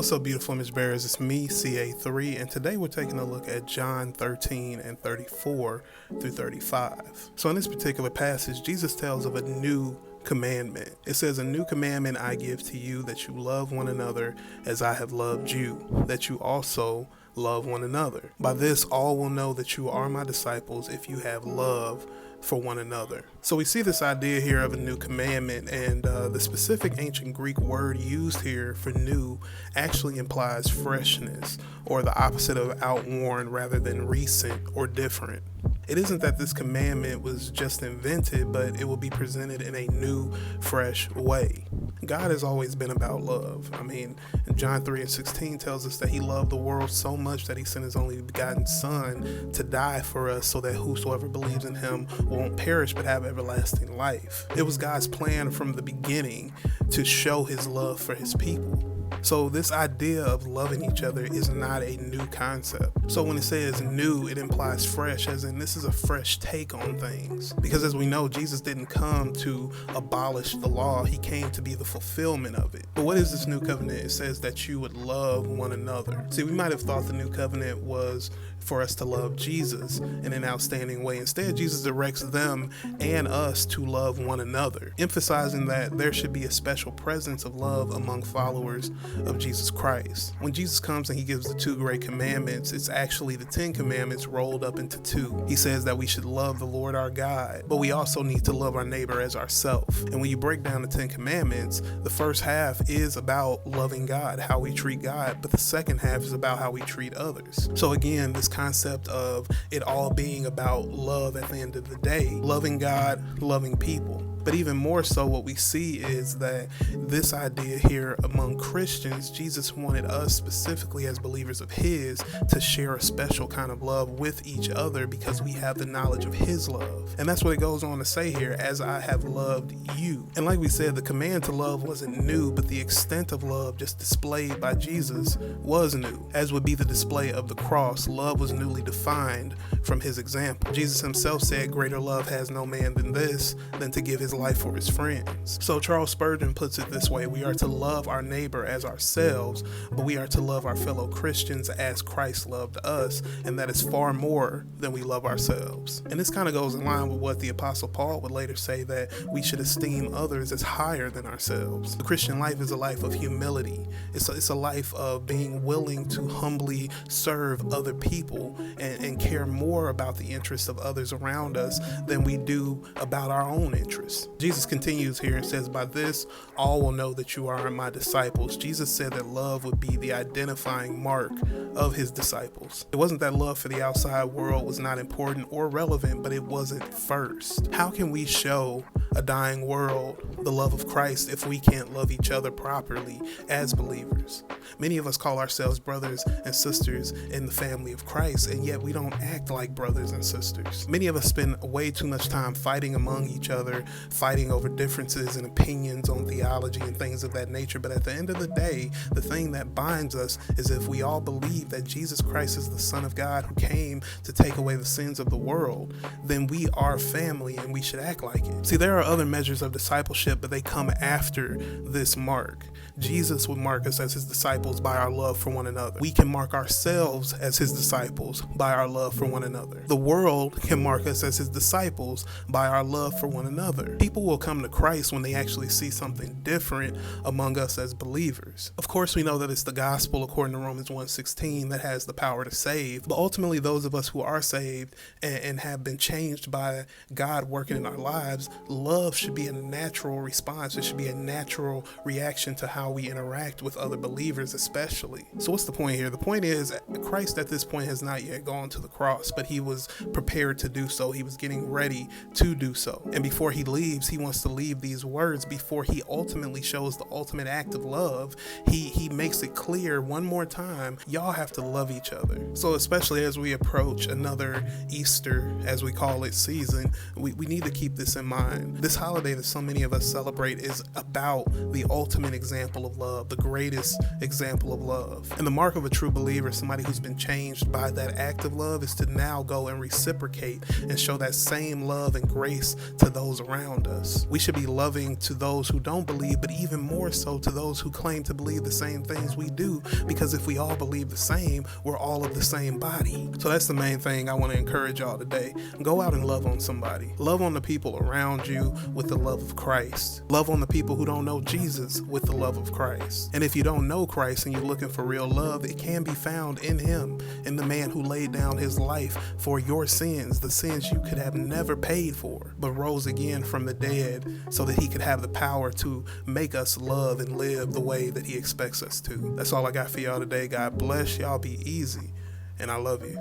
What's up, beautiful image bearers? It's me, CA3, and today we're taking a look at John 13 and 34 through 35. So in this particular passage, Jesus tells of a new commandment. It says, "A new commandment I give to you, that you love one another as I have loved you, that you also love one another. By this all will know that you are my disciples, if you have love for one another." So we see this idea here of a new commandment, and the specific ancient Greek word used here for new actually implies freshness, or the opposite of outworn rather than recent or different. It isn't that this commandment was just invented, but it will be presented in a new, fresh way. God has always been about love. John 3 and 16 tells us that he loved the world so much that he sent his only begotten son to die for us, so that whosoever believes in him won't perish but have everlasting life. It was God's plan from the beginning to show his love for his people. So this idea of loving each other is not a new concept. So when it says new, it implies fresh, as in this is a fresh take on things. Because as we know, Jesus didn't come to abolish the law, he came to be the fulfillment of it. But what is this new covenant? It says that you would love one another. See, we might have thought the new covenant was for us to love Jesus in an outstanding way. Instead, Jesus directs them and us to love one another, emphasizing that there should be a special presence of love among followers of Jesus Christ. When Jesus comes and he gives the two great commandments, it's actually the 10 commandments rolled up into two. He says that we should love the Lord our God, but we also need to love our neighbor as ourselves. And when you break down the 10 commandments, the first half is about loving God, how we treat God, but the second half is about how we treat others. So again, this concept of it all being about love at the end of the day, loving God, loving people. But even more so, what we see is that this idea here among Christians, Jesus wanted us specifically as believers of his to share a special kind of love with each other because we have the knowledge of his love. And that's what it goes on to say here, as I have loved you. And like we said, the command to love wasn't new, but the extent of love just displayed by Jesus was new. As would be the display of the cross, love was newly defined from his example. Jesus himself said, "Greater love has no man than this, than to give his life for his friends." So Charles Spurgeon puts it this way: we are to love our neighbor as ourselves, but we are to love our fellow Christians as Christ loved us, and that is far more than we love ourselves. And this kind of goes in line with what the Apostle Paul would later say, that we should esteem others as higher than ourselves. The Christian life is a life of humility. It's a life of being willing to humbly serve other people and care more about the interests of others around us than we do about our own interests. Jesus continues here and says, "By this all will know that you are my disciples." Jesus said that love would be the identifying mark of his disciples. It wasn't that love for the outside world was not important or relevant, but it wasn't first. How can we show a dying world the love of Christ if we can't love each other properly as believers? Many of us call ourselves brothers and sisters in the family of Christ, and yet we don't act like brothers and sisters. Many of us spend way too much time fighting among each other, fighting over differences and opinions on theology and things of that nature. But at the end of the day, the thing that binds us is if we all believe that Jesus Christ is the Son of God who came to take away the sins of the world, then we are family and we should act like it. See, there are other measures of discipleship, but they come after this mark. Jesus would mark us as his disciples by our love for one another. We can mark ourselves as his disciples by our love for one another. The world can mark us as his disciples by our love for one another. People will come to Christ when they actually see something different among us as believers. Of course, we know that it's the gospel according to Romans 1:16 that has the power to save, but ultimately those of us who are saved and have been changed by God working in our lives, love should be a natural response. It should be a natural reaction to how we interact with other believers especially. So what's the point here? The point is Christ at this point has not yet gone to the cross, but he was prepared to do so. He was getting ready to do so. And before he leaves, he wants to leave these words before he ultimately shows the ultimate act of love. He makes it clear one more time, y'all have to love each other. So especially as we approach another Easter, as we call it, season, we need to keep this in mind. This holiday that so many of us celebrate is about the ultimate example of love, the greatest example example of love. And the mark of a true believer, somebody who's been changed by that act of love, is to now go and reciprocate and show that same love and grace to those around us. We should be loving to those who don't believe, but even more so to those who claim to believe the same things we do, because if we all believe the same, we're all of the same body. So that's the main thing I want to encourage y'all today. Go out and love on somebody. Love on the people around you with the love of Christ. Love on the people who don't know Jesus with the love of Christ. And if you don't know Christ and you're looking for real love, it can be found in him, in the man who laid down his life for your sins, the sins you could have never paid for, but rose again from the dead so that he could have the power to make us love and live the way that he expects us to. That's all I got for y'all today. God bless y'all. Be easy, and I love you.